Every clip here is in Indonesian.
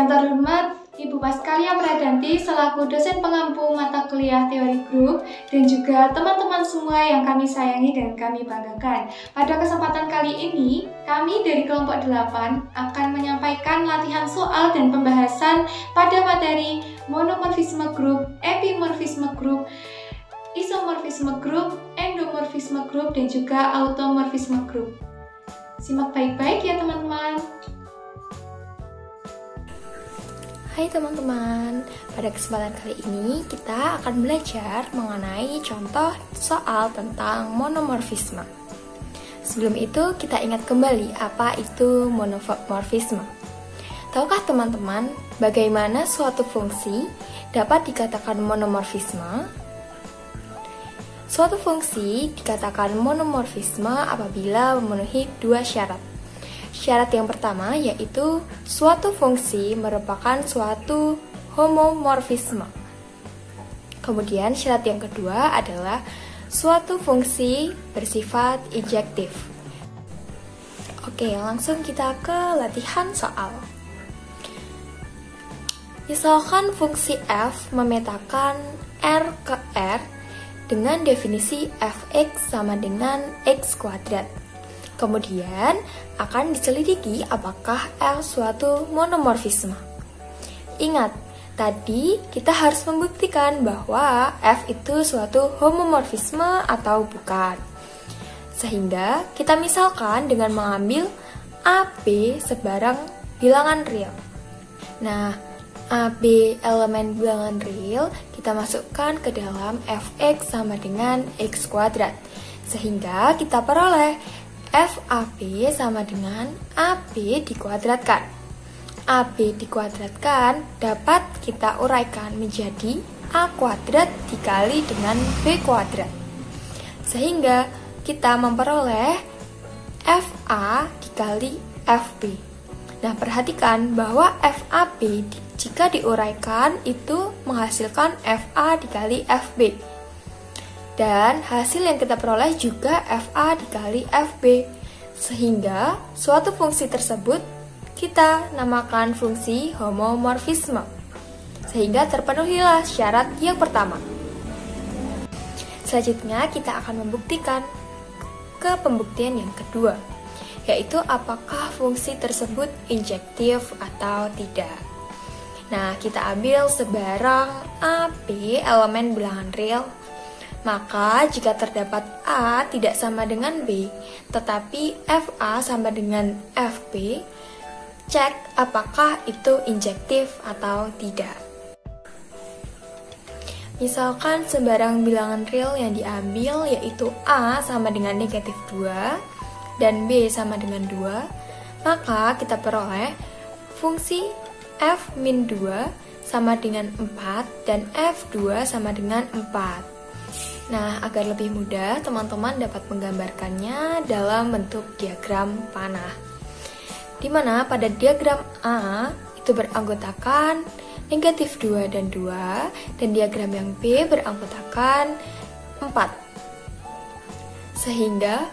Yang terhormat Ibu Paskalia Pradanti selaku dosen pengampu mata kuliah teori grup dan juga teman-teman semua yang kami sayangi dan kami banggakan. Pada kesempatan kali ini, kami dari kelompok 8 akan menyampaikan latihan soal dan pembahasan pada materi monomorfisme grup, epimorfisme grup, isomorfisme grup, endomorfisme grup, dan juga automorfisme grup. Simak baik-baik ya teman-teman. Hai teman-teman, pada kesempatan kali ini kita akan belajar mengenai contoh soal tentang monomorfisme. Sebelum itu kita ingat kembali apa itu monomorfisme. Tahukah teman-teman bagaimana suatu fungsi dapat dikatakan monomorfisme? Suatu fungsi dikatakan monomorfisme apabila memenuhi dua syarat. Syarat yang pertama yaitu suatu fungsi merupakan suatu homomorfisme. Kemudian syarat yang kedua adalah suatu fungsi bersifat injektif. Oke, langsung kita ke latihan soal. Misalkan fungsi f memetakan R ke R dengan definisi fx sama dengan x kuadrat. Kemudian akan diselidiki apakah L suatu monomorfisme. Ingat, tadi kita harus membuktikan bahwa F itu suatu homomorfisme atau bukan. Sehingga kita misalkan dengan mengambil AB sebarang bilangan real. Nah, AB elemen bilangan real kita masukkan ke dalam fx sama dengan x kuadrat. Sehingga kita peroleh FAB sama dengan AB dikuadratkan. AB dikuadratkan dapat kita uraikan menjadi A kuadrat dikali dengan B kuadrat. Sehingga kita memperoleh FA dikali FB. Nah, perhatikan bahwa FAB jika diuraikan itu menghasilkan FA dikali FB. Dan hasil yang kita peroleh juga FA dikali FB. Sehingga suatu fungsi tersebut kita namakan fungsi homomorfisme. Sehingga terpenuhilah syarat yang pertama. Selanjutnya kita akan membuktikan ke pembuktian yang kedua, yaitu apakah fungsi tersebut injektif atau tidak. Nah, kita ambil sebarang AB elemen bilangan real. Maka jika terdapat A tidak sama dengan B, tetapi FA sama dengan FB, cek apakah itu injektif atau tidak. Misalkan sebarang bilangan real yang diambil yaitu A sama dengan negatif 2 dan B sama dengan 2, maka kita peroleh fungsi F-2 sama dengan 4 dan F2 sama dengan 4. Nah, agar lebih mudah, teman-teman dapat menggambarkannya dalam bentuk diagram panah. Di mana pada diagram A itu beranggotakan negatif 2 dan 2, dan diagram yang B beranggotakan 4. Sehingga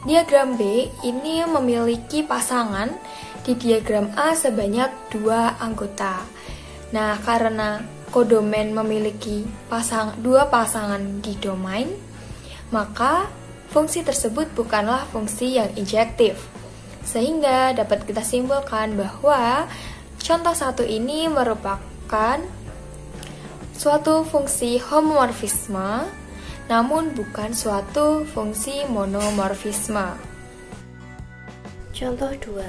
diagram B ini memiliki pasangan di diagram A sebanyak 2 anggota. Nah, karena kodomain memiliki dua pasangan di domain, maka fungsi tersebut bukanlah fungsi yang injektif. Sehingga dapat kita simpulkan bahwa contoh satu ini merupakan suatu fungsi homomorfisme, namun bukan suatu fungsi monomorfisme. Contoh 2.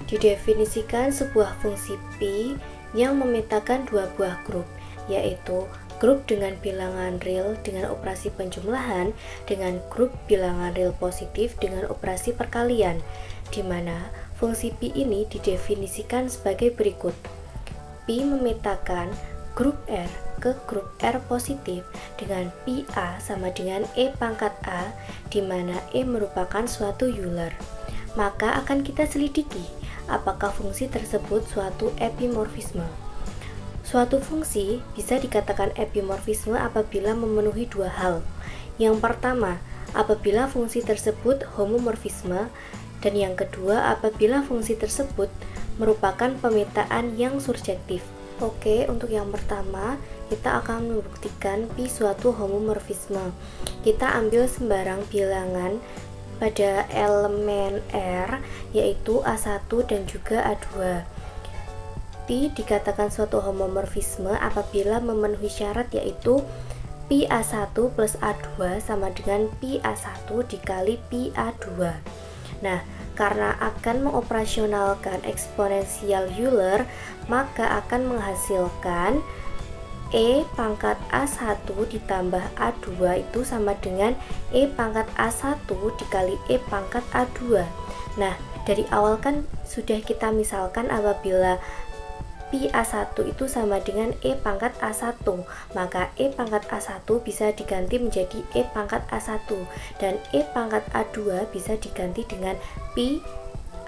Didefinisikan sebuah fungsi P yang memetakan dua buah grup, yaitu grup dengan bilangan real dengan operasi penjumlahan dengan grup bilangan real positif dengan operasi perkalian, di mana fungsi P ini didefinisikan sebagai berikut. P memetakan grup R ke grup R positif dengan Pi A sama dengan E pangkat A, di mana E merupakan suatu Euler. Maka akan kita selidiki apakah fungsi tersebut suatu epimorfisme. Suatu fungsi bisa dikatakan epimorfisme apabila memenuhi dua hal. Yang pertama, apabila fungsi tersebut homomorfisme, dan yang kedua apabila fungsi tersebut merupakan pemetaan yang surjektif. Oke, untuk yang pertama, kita akan membuktikan Pi suatu homomorfisme. Kita ambil sembarang bilangan pada elemen R, yaitu A1 dan juga A2. Pi dikatakan suatu homomorfisme apabila memenuhi syarat, yaitu Pi A1 plus A2 sama dengan Pi A1 dikali Pi A2. Nah, karena akan mengoperasionalkan eksponensial Euler, maka akan menghasilkan E pangkat A1 ditambah A2 itu sama dengan E pangkat A1 dikali E pangkat A2. Nah, dari awal kan sudah kita misalkan apabila Pi A1 itu sama dengan E pangkat A1, maka E pangkat A1 bisa diganti menjadi E pangkat A1, dan E pangkat A2 bisa diganti dengan Pi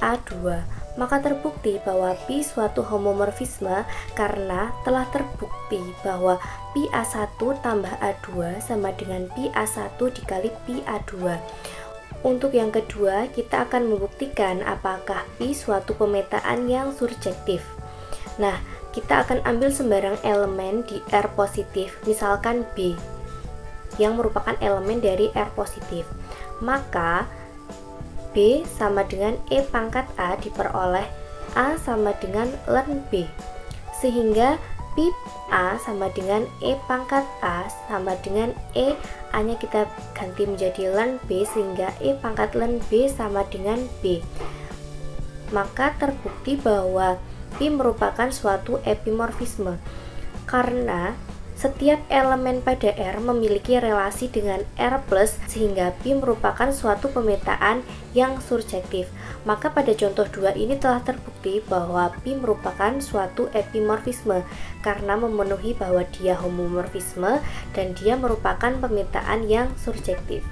A2. Maka terbukti bahwa Pi suatu homomorfisme karena telah terbukti bahwa Pi A1 tambah A2 sama dengan Pi A1 dikali Pi A2. Untuk yang kedua, kita akan membuktikan apakah Pi suatu pemetaan yang surjektif. Nah, kita akan ambil sembarang elemen di R positif, misalkan B, yang merupakan elemen dari R positif. Maka, B sama dengan E pangkat A diperoleh A sama dengan ln B. Sehingga Pi A sama dengan E pangkat A sama dengan E, A-nya kita ganti menjadi ln B, sehingga E pangkat ln B sama dengan B. Maka terbukti bahwa Pi merupakan suatu epimorfisme karena setiap elemen pada R memiliki relasi dengan R+, sehingga Pi merupakan suatu pemetaan yang surjektif. Maka pada contoh 2 ini telah terbukti bahwa Pi merupakan suatu epimorfisme karena memenuhi bahwa dia homomorfisme dan dia merupakan pemetaan yang surjektif.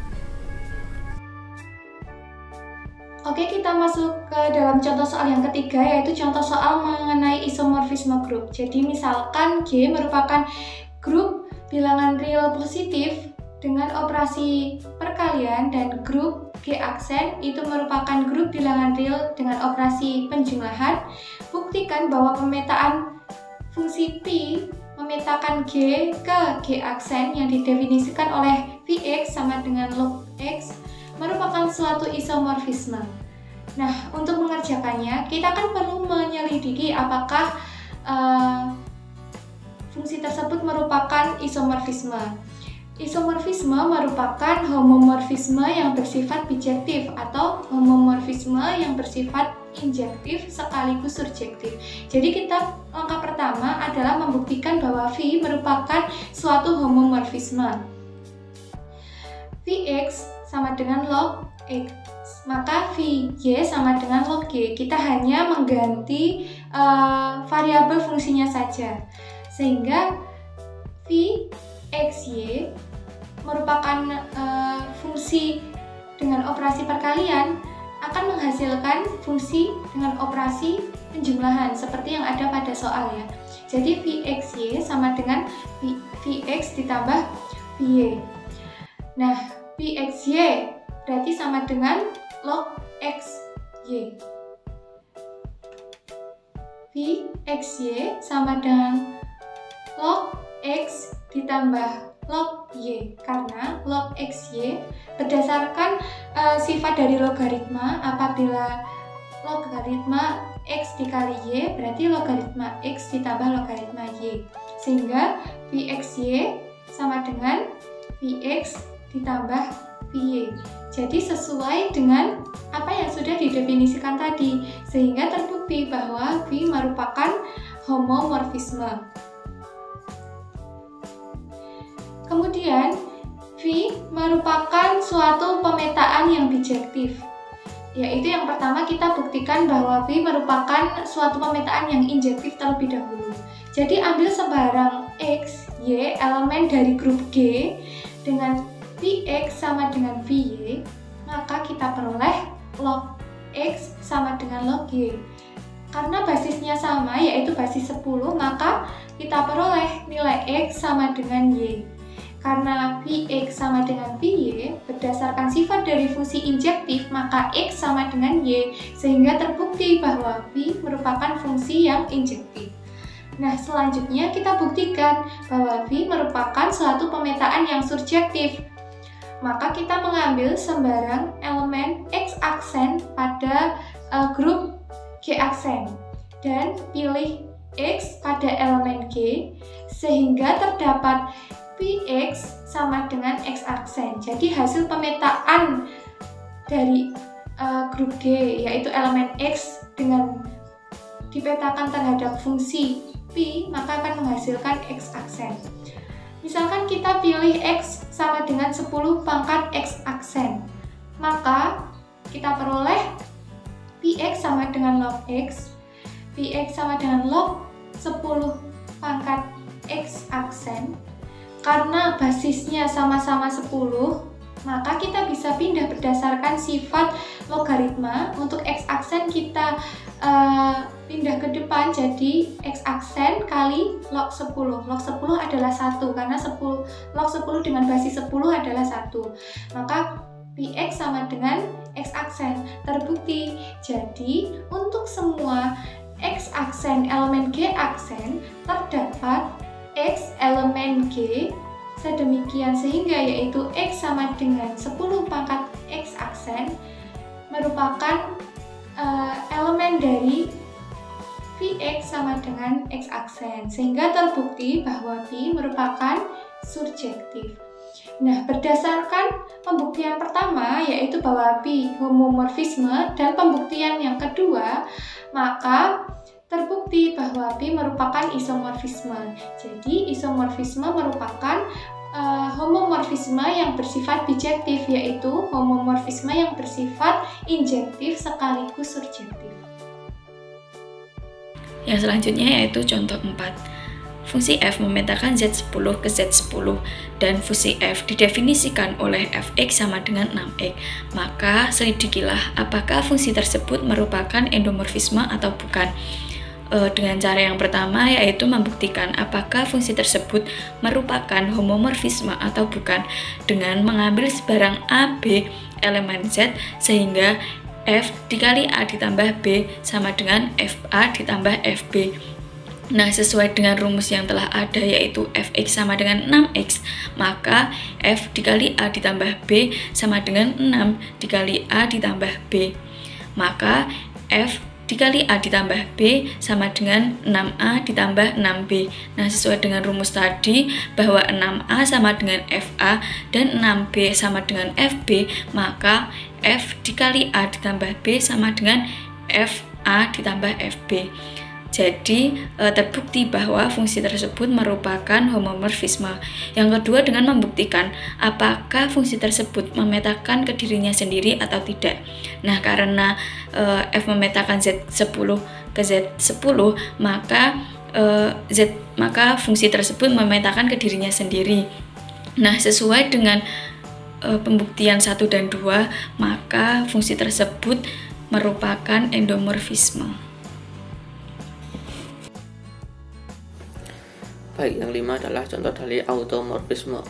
Oke, kita masuk ke dalam contoh soal yang ketiga, yaitu contoh soal mengenai isomorfisme grup. Jadi misalkan G merupakan grup bilangan real positif dengan operasi perkalian dan grup G aksen itu merupakan grup bilangan real dengan operasi penjumlahan. Buktikan bahwa pemetaan fungsi Pi memetakan G ke G aksen yang didefinisikan oleh Vx sama dengan log X merupakan suatu isomorfisme. Nah, untuk mengerjakannya, kita kan perlu menyelidiki apakah fungsi tersebut merupakan isomorfisme. Isomorfisme merupakan homomorfisme yang bersifat bijektif atau homomorfisme yang bersifat injektif sekaligus surjektif. Jadi langkah pertama adalah membuktikan bahwa V merupakan suatu homomorfisme. Vx sama dengan log X, maka Vy sama dengan log G. Kita hanya mengganti variabel fungsinya saja, sehingga Vxy merupakan fungsi dengan operasi perkalian akan menghasilkan fungsi dengan operasi penjumlahan seperti yang ada pada soal ya. Jadi Vxy sama dengan Vx ditambah Vy. Nah, Vxy berarti sama dengan log Xy. Vxy sama dengan log X ditambah log Y, karena log Xy berdasarkan sifat dari logaritma. Apabila logaritma X dikali Y berarti logaritma X ditambah logaritma Y, sehingga Vxy sama dengan Vx ditambah Vy. Jadi sesuai dengan apa yang sudah didefinisikan tadi, sehingga terbukti bahwa V merupakan homomorfisme. Kemudian V merupakan suatu pemetaan yang bijektif, yaitu yang pertama kita buktikan bahwa V merupakan suatu pemetaan yang injektif terlebih dahulu. Jadi ambil sebarang X, Y elemen dari grup G dengan Vx sama dengan Vy, maka kita peroleh log X sama dengan log Y. Karena basisnya sama, yaitu basis 10, maka kita peroleh nilai X sama dengan Y. Karena Px sama dengan Py, berdasarkan sifat dari fungsi injektif, maka X sama dengan Y, sehingga terbukti bahwa Phi merupakan fungsi yang injektif. Nah, selanjutnya kita buktikan bahwa Phi merupakan suatu pemetaan yang surjektif. Maka kita mengambil sembarang elemen X aksen pada grup G aksen dan pilih X pada elemen G, sehingga terdapat Px sama dengan X aksen. Jadi hasil pemetaan dari grup G, yaitu elemen X dengan dipetakan terhadap fungsi Pi, maka akan menghasilkan X aksen. Misalkan kita pilih X sama dengan 10 pangkat X aksen, maka kita peroleh Px sama dengan log X, Px sama dengan log 10 pangkat X aksen. Karena basisnya sama-sama 10, maka kita bisa pindah berdasarkan sifat logaritma. Untuk X aksen kita pindah ke depan jadi X aksen kali log 10. Log 10 adalah 1 karena log 10 dengan basis 10 adalah 1. Maka Px sama dengan X aksen, terbukti. Jadi untuk semua X aksen elemen G aksen terdapat X elemen G sedemikian sehingga yaitu X sama dengan 10 pangkat X aksen merupakan elemen dari Px sama dengan X aksen, sehingga terbukti bahwa Pi merupakan surjektif. Nah, berdasarkan pembuktian pertama yaitu bahwa Pi homomorfisme dan pembuktian yang kedua, maka terbukti bahwa Pi merupakan isomorfisme. Jadi isomorfisme merupakan homomorfisme yang bersifat bijektif, yaitu homomorfisme yang bersifat injektif sekaligus surjektif. Yang selanjutnya yaitu contoh 4. Fungsi f memetakan Z10 ke Z10 dan fungsi f didefinisikan oleh fx sama dengan 6x. Maka selidikilah apakah fungsi tersebut merupakan endomorfisme atau bukan. Dengan cara yang pertama yaitu membuktikan apakah fungsi tersebut merupakan homomorfisme atau bukan dengan mengambil sebarang AB elemen Z sehingga F dikali A ditambah B sama dengan FA ditambah FB. Nah, sesuai dengan rumus yang telah ada yaitu Fx sama dengan 6x, maka F dikali A ditambah B sama dengan 6 dikali A ditambah B. Maka F dikali A ditambah B sama dengan 6A ditambah 6B. Nah, sesuai dengan rumus tadi bahwa 6A sama dengan FA dan 6B sama dengan FB, maka F dikali A ditambah B sama dengan FA ditambah FB. Jadi, terbukti bahwa fungsi tersebut merupakan homomorfisme. Yang kedua dengan membuktikan apakah fungsi tersebut memetakan ke dirinya sendiri atau tidak. Nah, karena F memetakan Z10 ke Z10, maka fungsi tersebut memetakan ke dirinya sendiri. Nah, sesuai dengan pembuktian 1 dan 2, maka fungsi tersebut merupakan endomorfisme. Baik, yang 5 adalah contoh dari automorfisme.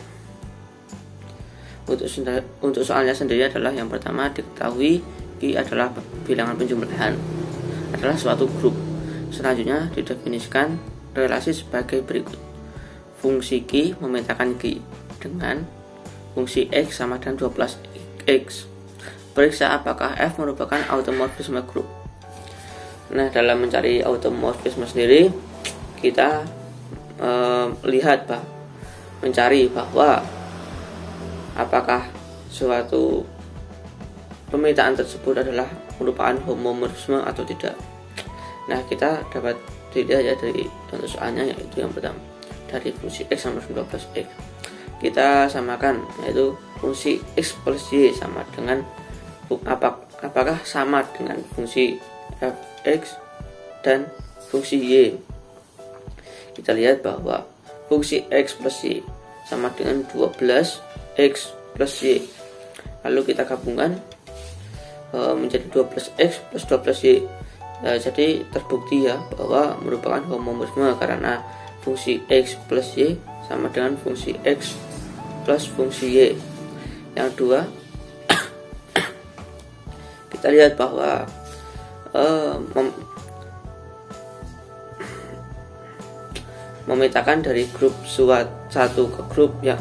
Untuk soalnya sendiri adalah yang pertama diketahui Q adalah bilangan penjumlahan, adalah suatu grup. Selanjutnya didefinisikan relasi sebagai berikut. Fungsi Q memetakan Q dengan fungsi X sama dengan 12X. Periksa apakah F merupakan automorfisme grup. Nah, dalam mencari automorfisme sendiri, kita mencari bahwa apakah suatu pemetaan tersebut adalah merupakan homomorfisme atau tidak. Nah, kita dapat dilihat ya dari contoh soalnya, yaitu yang pertama dari fungsi X sama 12X. Kita samakan, yaitu fungsi X plus Y sama dengan apakah sama dengan fungsi Fx dan fungsi Y. Kita lihat bahwa fungsi X plus Y sama dengan 12X plus Y. Lalu kita gabungkan menjadi 12X plus 12Y. Jadi terbukti ya bahwa merupakan homomorfisme karena fungsi X plus Y sama dengan fungsi X plus fungsi Y. Yang kedua, kita lihat bahwa memetakan dari grup suatu ke grup yang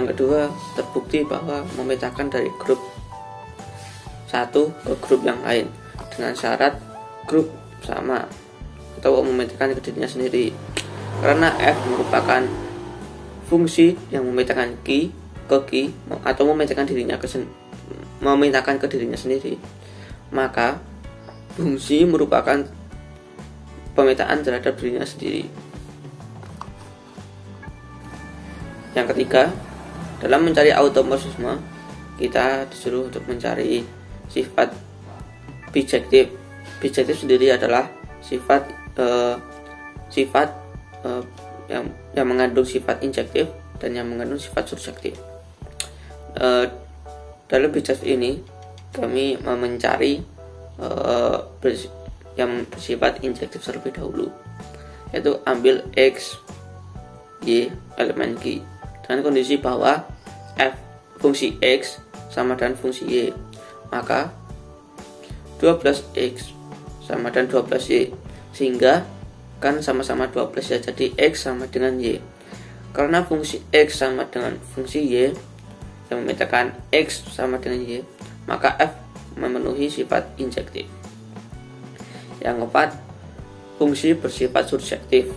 kedua, terbukti bahwa memetakan dari grup satu ke grup yang lain dengan syarat grup sama atau memetakan ke dirinya sendiri, karena F merupakan fungsi yang memetakan key ke key atau memetakan ke dirinya sendiri, maka fungsi merupakan pemetaan terhadap dirinya sendiri. Yang ketiga, dalam mencari automorfisme, kita disuruh untuk mencari sifat bijektif. Bijektif sendiri adalah sifat yang mengandung sifat injektif dan yang mengandung sifat surjektif. Dalam bijektif ini kami mencari yang bersifat injektif terlebih dahulu, yaitu ambil X, Y, elemen Q dengan kondisi bahwa F fungsi X sama dengan fungsi Y, maka 12X sama dengan 12Y, sehingga kan sama-sama 12 ya, jadi X sama dengan Y. Karena fungsi X sama dengan fungsi Y yang memetakan X sama dengan Y, maka F memenuhi sifat injektif. Yang keempat, fungsi bersifat surjektif.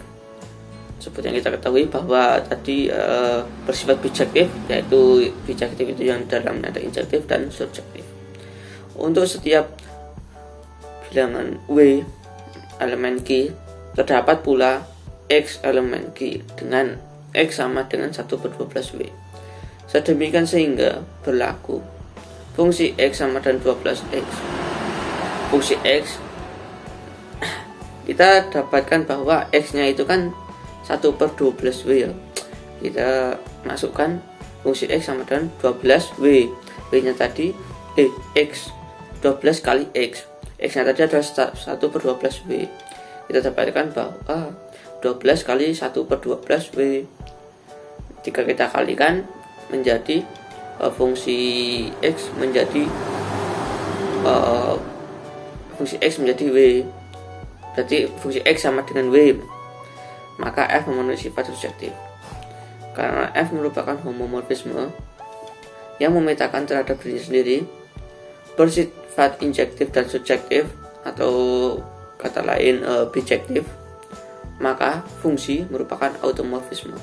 Seperti yang kita ketahui bahwa tadi bersifat bijektif, yaitu bijektif itu yang dalamnya ada injektif dan surjektif. Untuk setiap bilangan W elemen Q, terdapat pula X elemen Q dengan X sama dengan 1/12W. Sedemikian sehingga berlaku fungsi X sama dengan 12X. Fungsi X, kita dapatkan bahwa X-nya itu kan 1/12W ya. Kita masukkan fungsi X sama dengan 12W. W-nya tadi X, 12 kali X. X-nya tadi adalah 1/12W. Kita dapatkan bahwa 12 kali 1/12W. Jika kita kalikan menjadi fungsi X menjadi W. Berarti fungsi X sama dengan W, maka F memenuhi sifat surjektif. Karena F merupakan homomorfisme yang memetakan terhadap dirinya sendiri, bersifat injektif dan subjektif, atau kata lain bijektif, maka fungsi merupakan automorfisme.